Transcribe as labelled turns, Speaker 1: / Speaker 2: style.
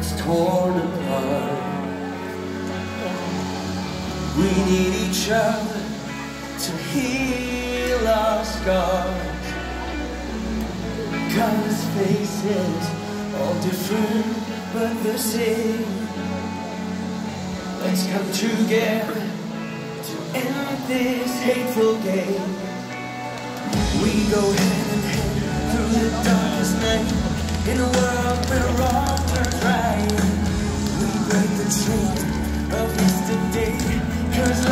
Speaker 1: hearts torn apart. We need each other to heal our scars. 'Cause faces all different but the same. Let's come together to end this hateful game. We go hand in hand through the darkest night, in a world where all turns right. We break the chain of yesterday, 'cause